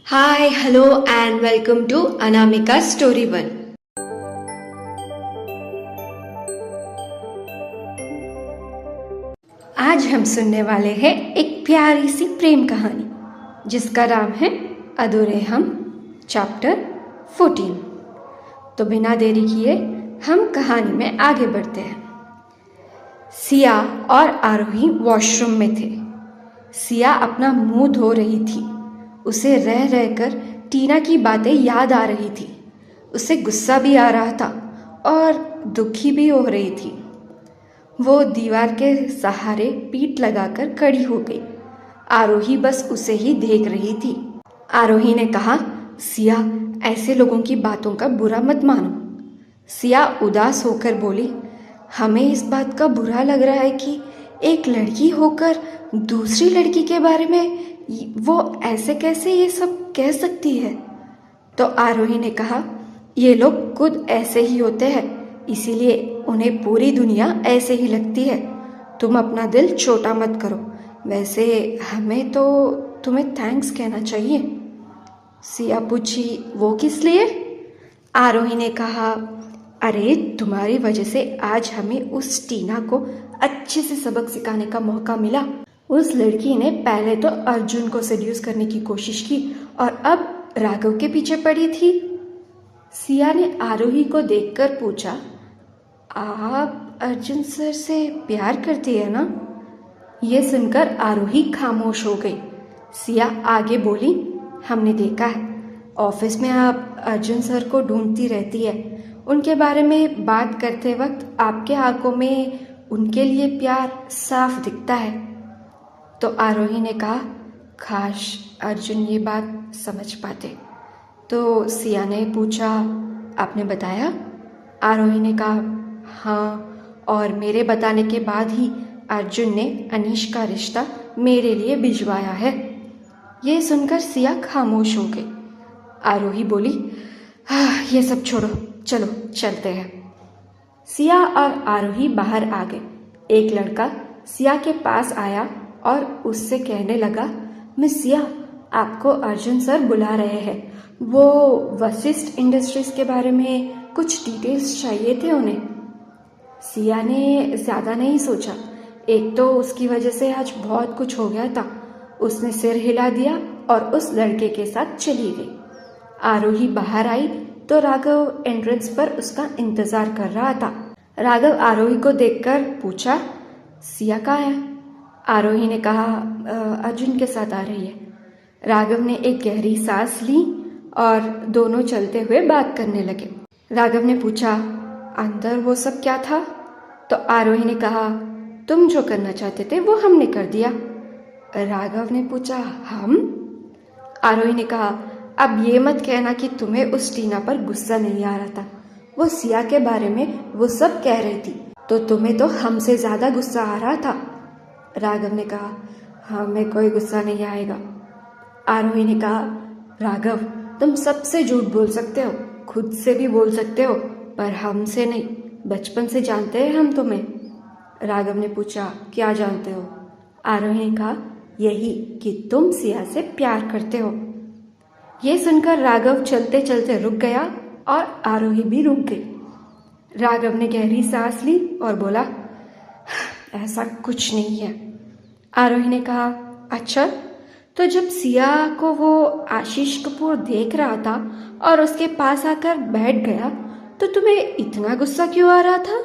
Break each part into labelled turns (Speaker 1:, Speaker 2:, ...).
Speaker 1: Hi, hello, and welcome to Anamika Story One. आज हम सुनने वाले हैं एक प्यारी सी प्रेम कहानी जिसका नाम है अधूरे हम चैप्टर 14। तो बिना देरी किए हम कहानी में आगे बढ़ते हैं। सिया और आरोही वॉशरूम में थे। सिया अपना मुंह धो रही थी। उसे रह रहकर टीना की बातें याद आ रही थी। उसे गुस्सा भी आ रहा था और दुखी भी हो रही थी। वो दीवार के सहारे पीठ लगाकर खड़ी हो गई। आरोही बस उसे ही देख रही थी। आरोही ने कहा, सिया, ऐसे लोगों की बातों का बुरा मत मानो। सिया उदास होकर बोली, हमें इस बात का बुरा लग रहा है कि एक लड़की होकर दूसरी लड़की के बारे में वो ऐसे कैसे ये सब कह सकती है। तो आरोही ने कहा, ये लोग खुद ऐसे ही होते हैं, इसीलिए उन्हें पूरी दुनिया ऐसे ही लगती है। तुम अपना दिल छोटा मत करो। वैसे हमें तो तुम्हें थैंक्स कहना चाहिए। सिया पूछी, वो किस लिए? आरोही ने कहा, अरे तुम्हारी वजह से आज हमें उस टीना को अच्छे से सबक सिखाने का मौका मिला। उस लड़की ने पहले तो अर्जुन को सेड्यूस करने की कोशिश की और अब राघव के पीछे पड़ी थी। सिया ने आरोही को देखकर पूछा, आप अर्जुन सर से प्यार करती है ना? ये सुनकर आरोही खामोश हो गई। सिया आगे बोली, हमने देखा है, ऑफिस में आप अर्जुन सर को ढूंढती रहती है। उनके बारे में बात करते वक्त आपके आंखों में उनके लिए प्यार साफ दिखता है। तो आरोही ने कहा, काश अर्जुन ये बात समझ पाते। तो सिया ने पूछा, आपने बताया? आरोही ने कहा, हाँ, और मेरे बताने के बाद ही अर्जुन ने अनीश का रिश्ता मेरे लिए भिजवाया है। ये सुनकर सिया खामोश हो गई। आरोही बोली, ये सब छोड़ो, चलो चलते हैं। सिया और आरोही बाहर आ गए। एक लड़का सिया के पास आया और उससे कहने लगा, मिस सिया, आपको अर्जुन सर बुला रहे हैं। वो वशिष्ठ इंडस्ट्रीज के बारे में कुछ डिटेल्स चाहिए थे उन्हें। सिया ने ज़्यादा नहीं सोचा। एक तो उसकी वजह से आज बहुत कुछ हो गया था। उसने सिर हिला दिया और उस लड़के के साथ चली गई। आरोही बाहर आई तो राघव एंट्रेंस पर उसका इंतज़ार कर रहा था। राघव आरोही को देखकर पूछा, सिया कहाँ है? आरोही ने कहा, अर्जुन के साथ आ रही है। राघव ने एक गहरी सांस ली और दोनों चलते हुए बात करने लगे। राघव ने पूछा, अंदर वो सब क्या था? तो आरोही ने कहा, तुम जो करना चाहते थे वो हमने कर दिया। राघव ने पूछा, हम? आरोही ने कहा, अब ये मत कहना कि तुम्हें उस टीना पर गुस्सा नहीं आ रहा था। वो सिया के बारे में वो सब कह रही थी तो तुम्हें तो हमसे ज़्यादा गुस्सा आ रहा था। राघव ने कहा, हमें कोई गुस्सा नहीं आएगा। आरोही ने कहा, राघव, तुम सबसे झूठ बोल सकते हो, खुद से भी बोल सकते हो, पर हमसे नहीं। बचपन से जानते हैं हम तुम्हें। राघव ने पूछा, क्या जानते हो? आरोही ने कहा, यही कि तुम सिया से प्यार करते हो। ये सुनकर राघव चलते चलते रुक गया और आरोही भी रुक गई। राघव ने गहरी सांस ली और बोला, ऐसा कुछ नहीं है। आरोही ने कहा, अच्छा, तो जब सिया को वो आशीष कपूर देख रहा था और उसके पास आकर बैठ गया तो तुम्हें इतना गुस्सा क्यों आ रहा था?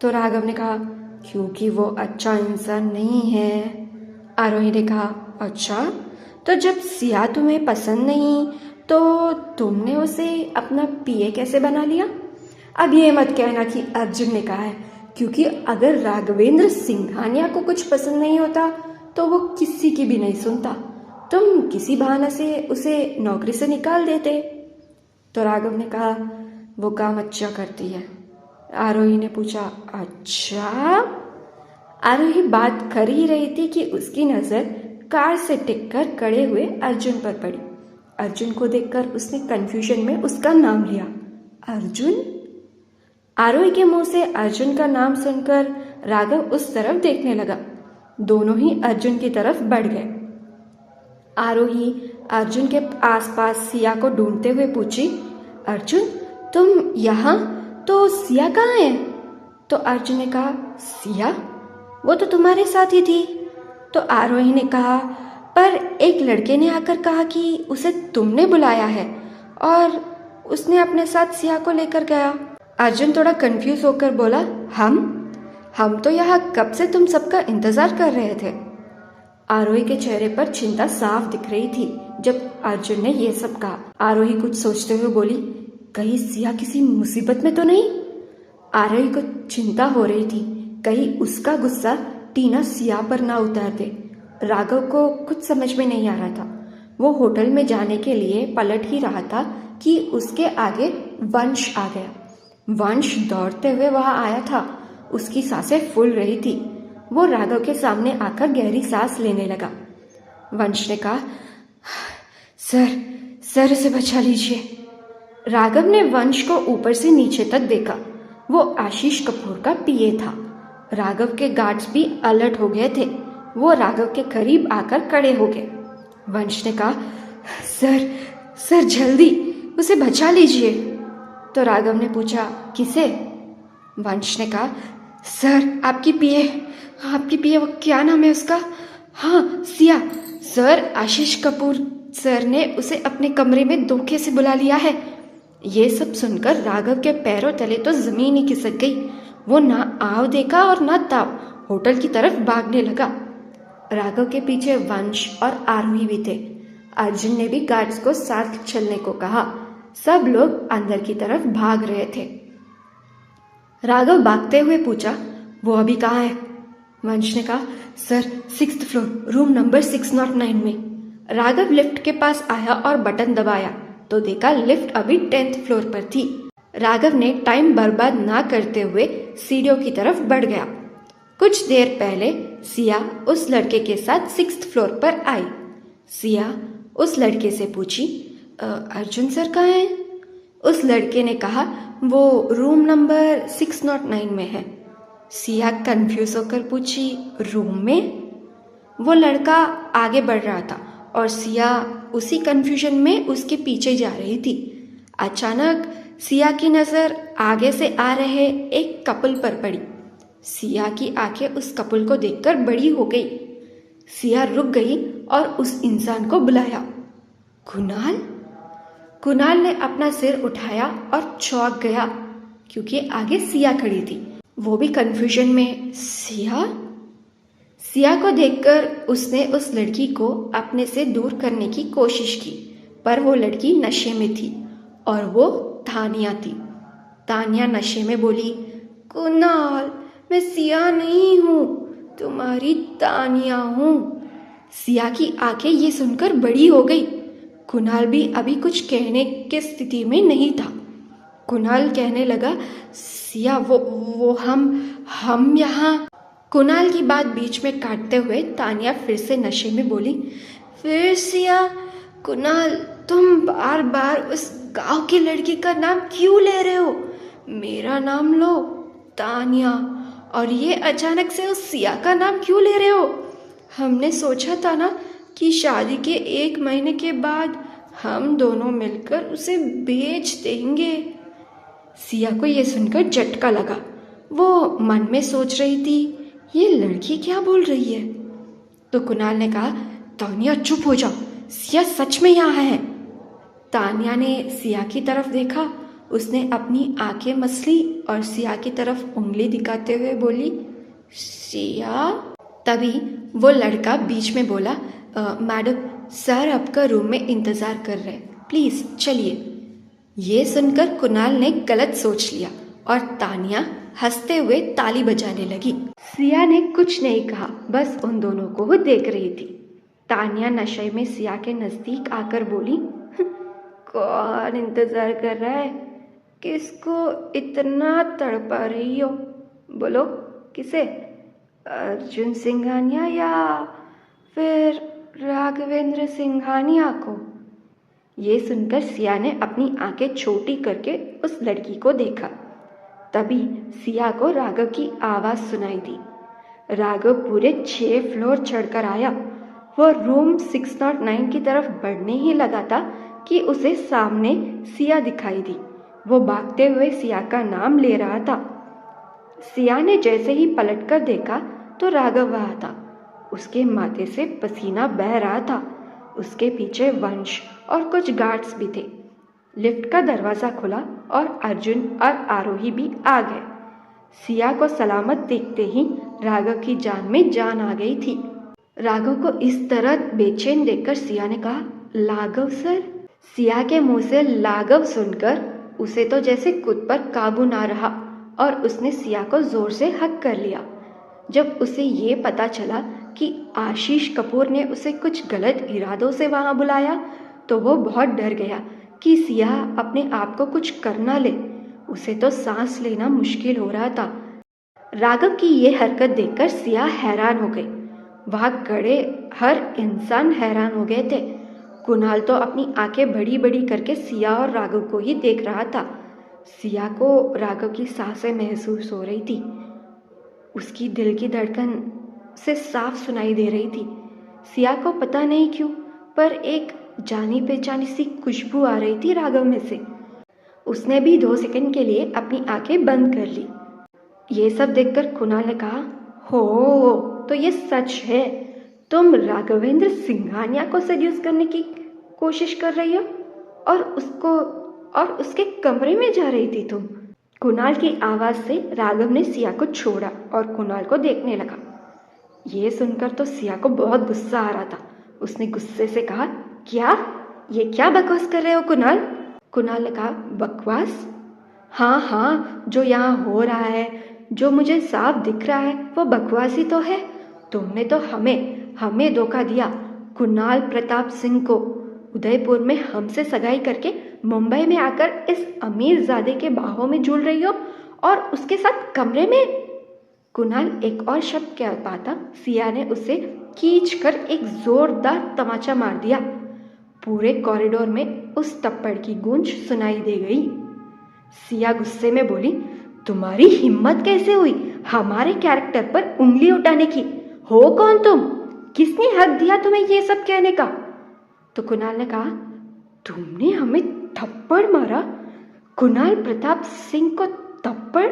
Speaker 1: तो राघव ने कहा, क्योंकि वो अच्छा इंसान नहीं है। आरोही ने कहा, अच्छा, तो जब सिया तुम्हें पसंद नहीं तो तुमने उसे अपना पीए कैसे बना लिया? अब ये मत कहना कि अर्जुन ने कहा है, क्योंकि अगर राघवेंद्र सिंघानिया को कुछ पसंद नहीं होता तो वो किसी की भी नहीं सुनता। तुम किसी बहाने से उसे नौकरी से निकाल देते। तो राघव ने कहा, वो काम अच्छा करती है। आरोही ने पूछा, अच्छा? आरोही बात कर ही रही थी कि उसकी नज़र कार से टिककर खड़े हुए अर्जुन पर पड़ी। अर्जुन को देखकर उसने कंफ्यूजन में उसका नाम लिया, अर्जुन? आरोही के मुंह से अर्जुन का नाम सुनकर राघव उस तरफ देखने लगा। दोनों ही अर्जुन की तरफ बढ़ गए। आरोही अर्जुन के आसपास सिया को ढूंढते हुए पूछी, अर्जुन तुम यहाँ, तो सिया कहाँ है? तो अर्जुन ने कहा, सिया वो तो तुम्हारे साथ ही थी। तो आरोही ने कहा, पर एक लड़के ने आकर कहा कि उसे तुमने बुलाया है और उसने अपने साथ सिया को लेकर गया। अर्जुन थोड़ा कंफ्यूज होकर बोला, हम तो यहाँ कब से तुम सबका इंतजार कर रहे थे। आरोही के चेहरे पर चिंता साफ दिख रही थी जब अर्जुन ने ये सब कहा। आरोही कुछ सोचते हुए बोली, कहीं सिया किसी मुसीबत में तो नहीं? आरोही को चिंता हो रही थी कहीं उसका गुस्सा टीना सिया पर ना उतार दे। राघव को कुछ समझ में नहीं आ रहा था। वो होटल में जाने के लिए पलट ही रहा था कि उसके आगे वंश आ गया। वंश दौड़ते हुए वहां आया था। उसकी सांसें फूल रही थी। वो राघव के सामने आकर गहरी सांस लेने लगा। वंश ने कहा, सर उसे बचा लीजिए। राघव ने वंश को ऊपर से नीचे तक देखा। वो आशीष कपूर का पीए था। राघव के गार्ड्स भी अलर्ट हो गए थे। वो राघव के करीब आकर खड़े हो गए। वंश ने कहा, सर जल्दी उसे बचा लीजिए। तो राघव ने पूछा, किसे? वंश ने कहा, सर आपकी पीए वो क्या नाम है उसका? हाँ सिया। सर आशीष कपूर सर ने उसे अपने कमरे में धोखे से बुला लिया है। ये सब सुनकर राघव के पैरों तले तो जमीन ही खिसक गई। वो ना आव देखा और ना ताव होटल की तरफ भागने लगा। राघव के पीछे वंश और आरोही भी थे। अर्जुन ने भी गार्ड्स को साथ चलने को कहा। सब लोग अंदर की तरफ भाग रहे थे। राघव भागते हुए पूछा, वो अभी कहाँ है? वंश ने कहा, sir 6th floor room number 609 में। राघव लिफ्ट के पास आया और बटन दबाया तो देखा लिफ्ट अभी 10th फ्लोर पर थी। राघव ने टाइम बर्बाद ना करते हुए सीढ़ियों की तरफ बढ़ गया। कुछ देर पहले सिया उस लड़के के साथ 6th फ्लोर पर आई। सिया उस लड़के से पूछी, अर्जुन सर कहाँ हैं? उस लड़के ने कहा, वो रूम नंबर 609 में है। सिया कंफ्यूज होकर पूछी, रूम में? वो लड़का आगे बढ़ रहा था और सिया उसी कंफ्यूजन में उसके पीछे जा रही थी। अचानक सिया की नज़र आगे से आ रहे एक कपल पर पड़ी। सिया की आंखें उस कपल को देखकर बड़ी हो गई। सिया रुक गई और उस इंसान को बुलाया, कुणाल। कुणाल ने अपना सिर उठाया और चौंक गया क्योंकि आगे सिया खड़ी थी। वो भी कंफ्यूजन में, सिया को देखकर उसने उस लड़की को अपने से दूर करने की कोशिश की, पर वो लड़की नशे में थी और वो तानिया थी। तानिया नशे में बोली, कुणाल मैं सिया नहीं हूँ, तुम्हारी तानिया हूँ। सिया की आंखें ये सुनकर बड़ी हो गई। कुणाल भी अभी कुछ कहने के स्थिति में नहीं था। कुणाल कहने लगा, सिया वो हम यहाँ। कुणाल की बात बीच में काटते हुए तानिया फिर से नशे में बोली, फिर सिया, कुणाल तुम बार बार उस गांव की लड़की का नाम क्यों ले रहे हो? मेरा नाम लो, तानिया, और ये अचानक से उस सिया का नाम क्यों ले रहे हो? हमने सोचा था ना कि शादी के 1 महीने के बाद हम दोनों मिलकर उसे बेच देंगे। सिया को यह सुनकर झटका लगा। वो मन में सोच रही थी, ये लड़की क्या बोल रही है? तो कुणाल ने कहा, तानिया चुप हो जाओ, सिया सच में यहाँ है। तानिया ने सिया की तरफ देखा। उसने अपनी आंखें मसली और सिया की तरफ उंगली दिखाते हुए बोली, सिया। तभी वो लड़का बीच में बोला, मैडम सर आपका रूम में इंतज़ार कर रहे हैं, प्लीज़ चलिए। ये सुनकर कुणाल ने गलत सोच लिया और तानिया हंसते हुए ताली बजाने लगी। सिया ने कुछ नहीं कहा, बस उन दोनों को वो देख रही थी। तानिया नशे में सिया के नज़दीक आकर बोली, कौन इंतज़ार कर रहा है? किसको इतना तड़पा रही हो? बोलो किसे? अर्जुन सिंघानिया या फिर राघवेंद्र सिंघानिया को? ये सुनकर सिया ने अपनी आंखें छोटी करके उस लड़की को देखा। तभी सिया को राघव की आवाज़ सुनाई दी। राघव पूरे 6 फ्लोर चढ़कर आया। वो रूम 609 की तरफ बढ़ने ही लगा था कि उसे सामने सिया दिखाई दी। वो भागते हुए सिया का नाम ले रहा था। सिया ने जैसे ही पलटकर देखा तो राघव वहाँ था। उसके माथे से पसीना बह रहा था। उसके पीछे वंश और कुछ गार्ड्स भी थे। लिफ्ट का दरवाज़ा खुला और अर्जुन और आरोही भी आ गए। सिया को सलामत देखते ही राघव की जान में जान आ गई थी। राघव को इस तरह बेचैन देखकर सिया ने कहा, लाघव सर। सिया के मुंह से लाघव सुनकर उसे तो जैसे खुद पर काबू ना रहा और उसने सिया को जोर से हक कर लिया। जब उसे ये पता चला कि आशीष कपूर ने उसे कुछ गलत इरादों से वहाँ बुलाया तो वो बहुत डर गया कि सिया अपने आप को कुछ कर ना ले। उसे तो सांस लेना मुश्किल हो रहा था। राघव की ये हरकत देखकर सिया हैरान हो गई। वहाँ खड़े हर इंसान हैरान हो गए थे। कुणाल तो अपनी आंखें बड़ी बड़ी करके सिया और राघव को ही देख रहा था। सिया को राघव की सांसें महसूस हो रही थी। उसकी दिल की धड़कन से साफ सुनाई दे रही थी। सिया को पता नहीं क्यों पर एक जानी पहचानी सी खुशबू आ रही थी राघव में से। उसने भी 2 सेकंड के लिए अपनी आंखें बंद कर ली। ये सब देखकर कुणाल ने कहा, हो तो ये सच है, तुम राघवेंद्र सिंघानिया को सेड्यूस करने की कोशिश कर रही हो और उसके कमरे में जा रही थी तुम। कुणाल की आवाज़ से राघव ने सिया को छोड़ा और कुणाल को देखने लगा। ये सुनकर तो सिया को बहुत गुस्सा आ रहा था। उसने गुस्से से कहा, ये क्या बकवास कर रहे हो कुणाल? कुणाल ने कहा, बकवास? हाँ, जो यहाँ हो रहा है, जो मुझे साफ दिख रहा है वो बकवास ही तो है। तुमने तो हमें धोखा दिया। कुणाल प्रताप सिंह को उदयपुर में हमसे सगाई करके मुंबई में आकर इस अमीरजादे के बाहों में झूल रही हो और उसके साथ कमरे में। कुणाल एक और शब्द कह पाता, सिया ने उसे खींचकर एक जोरदार तमाचा मार दिया। पूरे कॉरिडोर में उस थप्पड़ की गूंज सुनाई दे गई। सिया गुस्से में बोली, तुम्हारी हिम्मत कैसे हुई हमारे कैरेक्टर पर उंगली उठाने की? हो कौन तुम? किसने हक दिया तुम्हें ये सब कहने का? तो कुणाल ने कहा, तुमने हमें थप्पड़ मारा? कुणाल प्रताप सिंह को थप्पड़?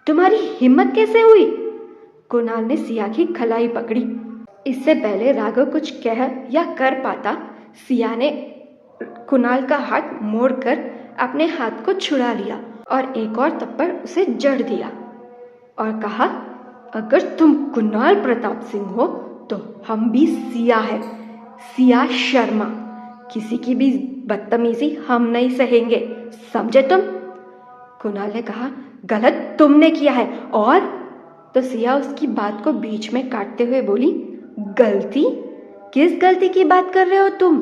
Speaker 1: तुम्हारी हिम्मत कैसे हुई? कुणाल ने सिया की खलाई पकड़ी। इससे पहले राघव कुछ कह या कर पाता, सिया ने कुणाल का हाथ मोड़कर अपने हाथ को छुड़ा लिया और एक और थप्पड़ उसे जड़ दिया और कहा, अगर तुम कुणाल प्रताप सिंह हो तो हम भी सिया है, सिया शर्मा। किसी की भी बदतमीजी हम नहीं सहेंगे, समझे तुम? कुणाल ने कहा, गलत तुमने किया है। और तो सिया उसकी बात को बीच में काटते हुए बोली, गलती? किस गलती की बात कर रहे हो तुम?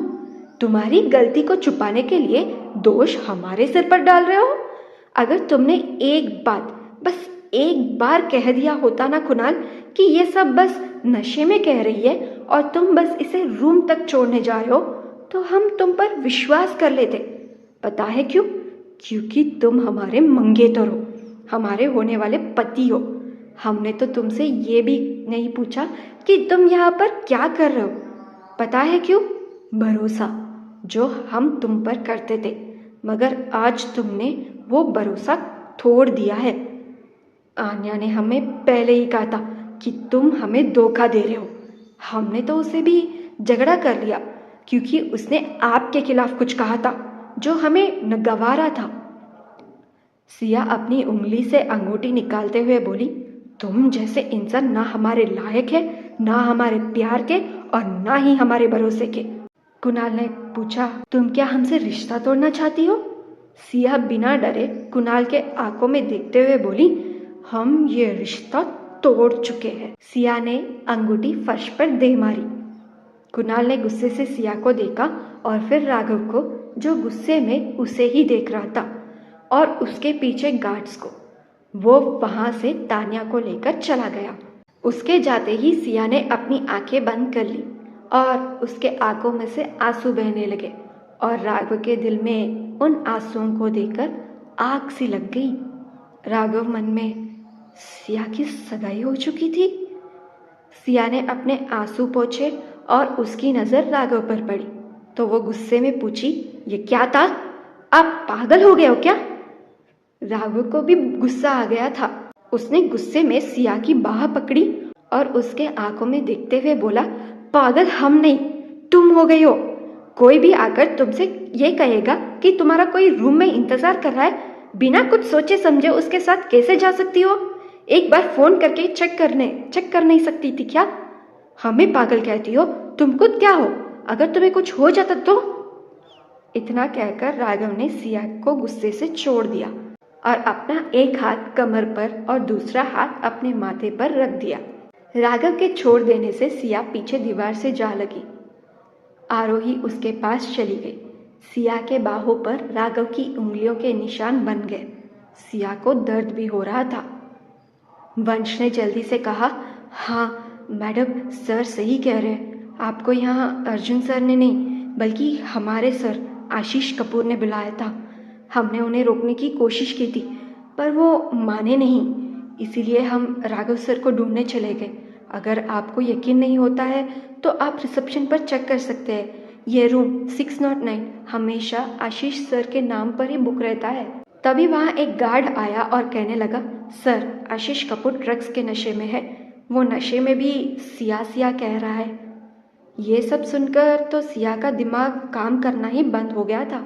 Speaker 1: तुम्हारी गलती को छुपाने के लिए दोष हमारे सिर पर डाल रहे हो। अगर तुमने बस एक बार कह दिया होता ना कुणाल कि ये सब बस नशे में कह रही है और तुम बस इसे रूम तक छोड़ने जा रहे हो, तो हम तुम पर विश्वास कर लेते। पता है क्यों? क्योंकि तुम हमारे मंगेतर हो, हमारे होने वाले पति हो। हमने तो तुमसे ये भी नहीं पूछा कि तुम यहाँ पर क्या कर रहे हो। पता है क्यों? भरोसा जो हम तुम पर करते थे, मगर आज तुमने वो भरोसा तोड़ दिया है। आन्या ने हमें पहले ही कहा था कि तुम हमें धोखा दे रहे हो। हमने तो उसे भी झगड़ा कर लिया क्योंकि उसने आपके खिलाफ कुछ कहा था जो हमें नगवारा था। सिया अपनी उंगली से अंगूठी निकालते हुए बोली, तुम जैसे इंसान ना हमारे लायक है, ना हमारे प्यार के और ना ही हमारे भरोसे के। कुणाल ने पूछा, तुम क्या हमसे रिश्ता तोड़ना चाहती हो? सिया बिना डरे कुणाल के आंखों में देखते हुए बोली, हम ये रिश्ता तोड़ चुके हैं। सिया ने अंगूठी फर्श पर दे मारी। कुणाल ने गुस्से से सिया को देखा और फिर राघव को, जो गुस्से में उसे ही देख रहा था, और उसके पीछे गार्ड्स को। वो वहां से तान्या को लेकर चला गया। उसके जाते ही सिया ने अपनी आंखें बंद कर ली और उसके आंखों में से आंसू बहने लगे और राघव के दिल में उन आंसुओं को देखकर आग सी लग गई। राघव मन में, सिया की सगाई हो चुकी थी। सिया ने अपने आंसू पोंछे और उसकी नज़र राघव पर पड़ी तो वो गुस्से में पूछी, ये क्या था? आप पागल हो गए हो क्या? राघव को भी गुस्सा आ गया था। उसने गुस्से में सिया की बाह पकड़ी और उसके आंखों में देखते हुए बोला, पागल हम नहीं, तुम हो गई हो। कोई भी आकर तुमसे ये कहेगा कि तुम्हारा कोई रूम में इंतजार कर रहा है, बिना कुछ सोचे समझे उसके साथ कैसे जा सकती हो? एक बार फोन करके चेक कर नहीं सकती थी क्या? हमें पागल कहती हो, तुम खुद क्या हो? अगर तुम्हें कुछ हो जाता तो? इतना कहकर राघव ने सिया को गुस्से से छोड़ दिया और अपना एक हाथ कमर पर और दूसरा हाथ अपने माथे पर रख दिया। राघव के छोड़ देने से सिया पीछे दीवार से जा लगी। आरोही उसके पास चली गई। सिया के बाहों पर राघव की उंगलियों के निशान बन गए। सिया को दर्द भी हो रहा था। वंश ने जल्दी से कहा, हाँ मैडम, सर सही कह रहे हैं। आपको यहाँ अर्जुन सर ने नहीं बल्कि हमारे सर आशीष कपूर ने बुलाया था। हमने उन्हें रोकने की कोशिश की थी पर वो माने नहीं, इसीलिए हम राघव सर को ढूंढने चले गए। अगर आपको यकीन नहीं होता है तो आप रिसेप्शन पर चेक कर सकते हैं। ये रूम 609 हमेशा आशीष सर के नाम पर ही बुक रहता है। तभी वहाँ एक गार्ड आया और कहने लगा, सर आशीष कपूर ड्रग्स के नशे में है। वो नशे में भी सिया सिया कह रहा है। ये सब सुनकर तो सिया का दिमाग काम करना ही बंद हो गया था।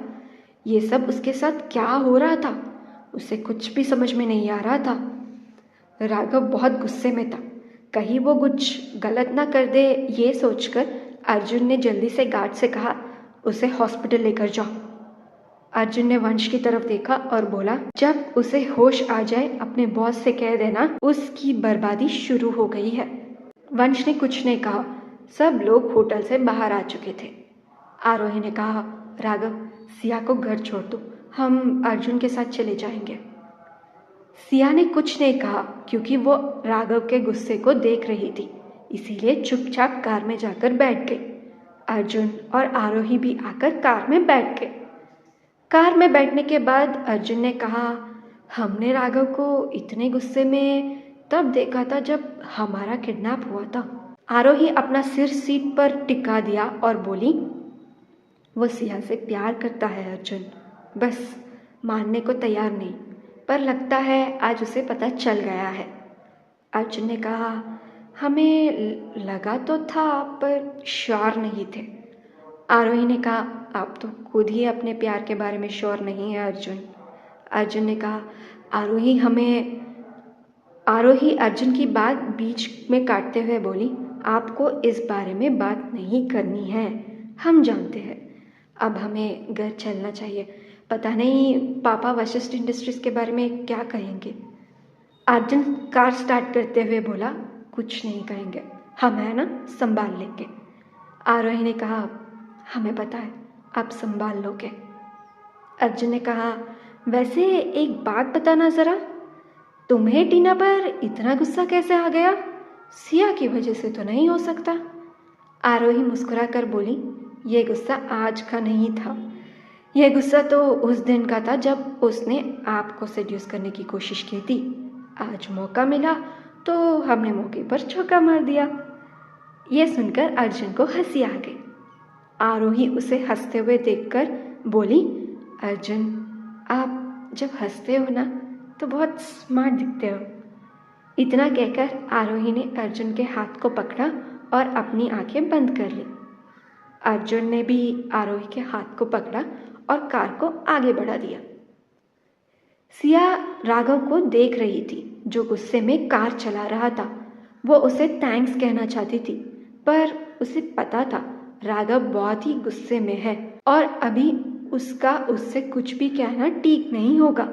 Speaker 1: ये सब उसके साथ क्या हो रहा था उसे कुछ भी समझ में नहीं आ रहा था। राघव बहुत गुस्से में था, कहीं वो कुछ गलत ना कर दे। ये सोचकर अर्जुन ने जल्दी से गार्ड से कहा, उसे हॉस्पिटल लेकर जाओ। अर्जुन ने वंश की तरफ देखा और बोला, जब उसे होश आ जाए अपने बॉस से कह देना उसकी बर्बादी शुरू हो गई है। वंश ने कुछ नहीं कहा। सब लोग होटल से बाहर आ चुके थे। आरोही ने कहा, राघव सिया को घर छोड़ दो, हम अर्जुन के साथ चले जाएंगे। सिया ने कुछ नहीं कहा क्योंकि वो राघव के गुस्से को देख रही थी, इसीलिए चुपचाप कार में जाकर बैठ गई। अर्जुन और आरोही भी आकर कार में बैठ गए। कार में बैठने के बाद अर्जुन ने कहा, हमने राघव को इतने गुस्से में तब देखा था जब हमारा किडनैप हुआ था। आरोही अपना सिर सीट पर टिका दिया और बोली, वो सिया से प्यार करता है अर्जुन, बस मानने को तैयार नहीं, पर लगता है आज उसे पता चल गया है। अर्जुन ने कहा, हमें लगा तो था पर श्योर नहीं थे। आरोही ने कहा, आप तो खुद ही अपने प्यार के बारे में श्योर नहीं है अर्जुन। अर्जुन ने कहा, आरोही अर्जुन की बात बीच में काटते हुए बोली, आपको इस बारे में बात नहीं करनी है, हम जानते हैं। अब हमें घर चलना चाहिए, पता नहीं पापा वशिष्ठ इंडस्ट्रीज के बारे में क्या कहेंगे। अर्जुन कार स्टार्ट करते हुए बोला, कुछ नहीं कहेंगे, हम है ना, संभाल लेंगे। आरोही ने कहा, हमें पता है आप संभाल लोगे। अर्जुन ने कहा, वैसे एक बात बताना ज़रा, तुम्हें टीना पर इतना गुस्सा कैसे आ गया? सिया की वजह से तो नहीं हो सकता। आरोही मुस्कुरा कर बोली, ये गुस्सा आज का नहीं था, यह गुस्सा तो उस दिन का था जब उसने आपको सेड्यूस करने की कोशिश की थी। आज मौका मिला तो हमने मौके पर चौका मार दिया। यह सुनकर अर्जुन को हंसी आ गई। आरोही उसे हंसते हुए देखकर बोली, अर्जुन आप जब हंसते हो ना तो बहुत स्मार्ट दिखते हो। इतना कहकर आरोही ने अर्जुन के हाथ को पकड़ा और अपनी आंखें बंद कर ली। अर्जुन ने भी आरोही के हाथ को पकड़ा और कार को आगे बढ़ा दिया। सिया राघव को देख रही थी जो गुस्से में कार चला रहा था। वो उसे थैंक्स कहना चाहती थी पर उसे पता था राघव बहुत ही गुस्से में है और अभी उसका उससे कुछ भी कहना ठीक नहीं होगा।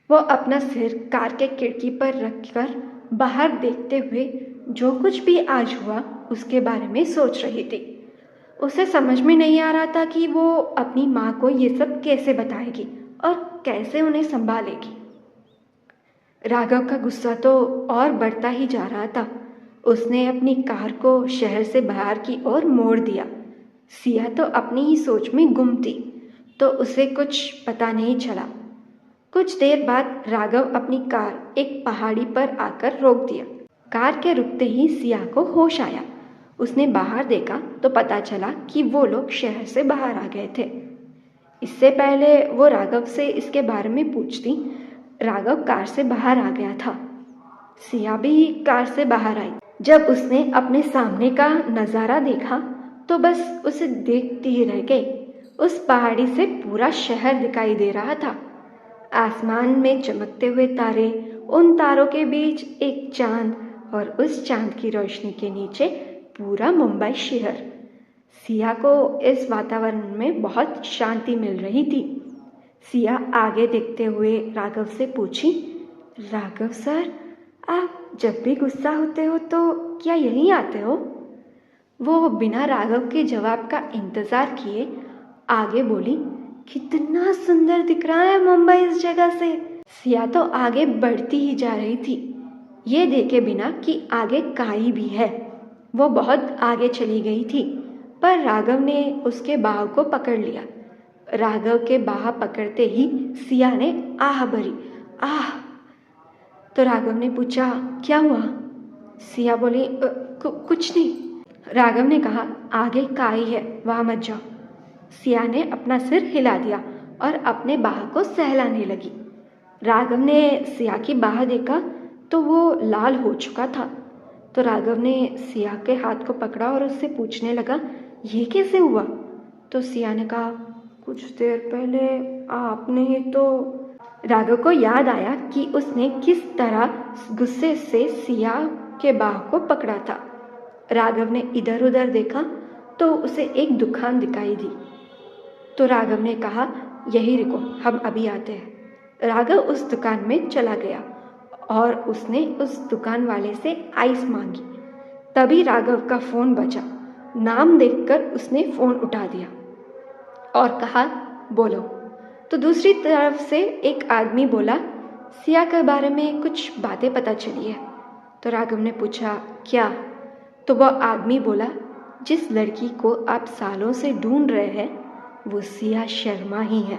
Speaker 1: वो अपना सिर कार के खिड़की पर रखकर बाहर देखते हुए जो कुछ भी आज हुआ उसके बारे में सोच रही थी। उसे समझ में नहीं आ रहा था कि वो अपनी माँ को ये सब कैसे बताएगी और कैसे उन्हें संभालेगी। राघव का गुस्सा तो और बढ़ता ही जा रहा था। उसने अपनी कार को शहर से बाहर की ओर मोड़ दिया। सिया तो अपनी ही सोच में गुम थी तो उसे कुछ पता नहीं चला। कुछ देर बाद राघव अपनी कार एक पहाड़ी पर आकर रोक दिया। कार के रुकते ही सिया को होश आया। उसने बाहर देखा तो पता चला कि वो लोग शहर से बाहर आ गए थे। इससे पहले वो राघव से इसके बारे में पूछती, राघव कार से बाहर आ गया था। सिया भी कार से बाहर आई। जब उसने अपने सामने का नज़ारा देखा तो बस उसे देखती ही रह गई। उस पहाड़ी से पूरा शहर दिखाई दे रहा था। आसमान में चमकते हुए तारे, उन तारों के बीच एक चांद और उस चांद की रोशनी के नीचे पूरा मुंबई शहर। सिया को इस वातावरण में बहुत शांति मिल रही थी। सिया आगे देखते हुए राघव से पूछी, राघव सर, आप जब भी गुस्सा होते हो तो क्या यहीं आते हो? वो बिना राघव के जवाब का इंतज़ार किए आगे बोली, कितना सुंदर दिख रहा है मुंबई इस जगह से। सिया तो आगे बढ़ती ही जा रही थी, ये देखे बिना कि आगे काई भी है। वो बहुत आगे चली गई थी, पर राघव ने उसके बाह को पकड़ लिया। राघव के बाह पकड़ते ही सिया ने आह भरी, आह। तो राघव ने पूछा, क्या हुआ? सिया बोली, कुछ नहीं। राघव ने कहा, आगे काई है, वहाँ मत जाओ। सिया ने अपना सिर हिला दिया और अपने बाह को सहलाने लगी। राघव ने सिया की बाह देखा तो वो लाल हो चुका था। तो राघव ने सिया के हाथ को पकड़ा और उससे पूछने लगा, ये कैसे हुआ? तो सिया ने कहा, कुछ देर पहले आपने ही तो। राघव को याद आया कि उसने किस तरह गुस्से से सिया के बाह को पकड़ा था। राघव ने इधर उधर देखा तो उसे एक दुकान दिखाई दी। तो राघव ने कहा, यही रुको, हम अभी आते हैं। राघव उस दुकान में चला गया और उसने उस दुकान वाले से आइस मांगी। तभी राघव का फ़ोन बजा। नाम देखकर उसने फ़ोन उठा दिया और कहा, बोलो। तो दूसरी तरफ से एक आदमी बोला, सिया के बारे में कुछ बातें पता चली है। तो राघव ने पूछा, क्या? तो वह आदमी बोला, जिस लड़की को आप सालों से ढूंढ रहे हैं वो सिया शर्मा ही है।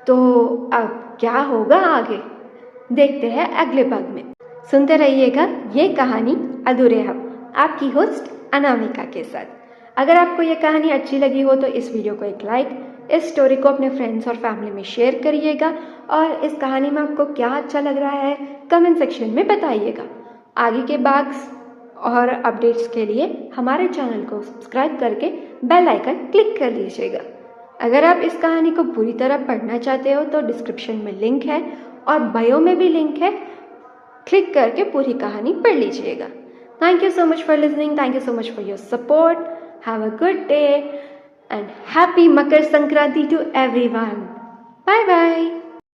Speaker 1: तो अब क्या होगा आगे, देखते हैं अगले भाग में। सुनते रहिएगा ये कहानी अधूरे हम, आपकी होस्ट अनामिका के साथ। अगर आपको ये कहानी अच्छी लगी हो तो इस वीडियो को एक लाइक, इस स्टोरी को अपने फ्रेंड्स और फैमिली में शेयर करिएगा और इस कहानी में आपको क्या अच्छा लग रहा है कमेंट सेक्शन में बताइएगा। आगे के भाग और अपडेट्स के लिए हमारे चैनल को सब्सक्राइब करके बेल आइकन क्लिक कर लीजिएगा। अगर आप इस कहानी को पूरी तरह पढ़ना चाहते हो तो डिस्क्रिप्शन में लिंक है और बायो में भी लिंक है, क्लिक करके पूरी कहानी पढ़ लीजिएगा। Thank you so much for listening, thank you so much for your support. Have a good day and happy Makar Sankranti to everyone. Bye bye.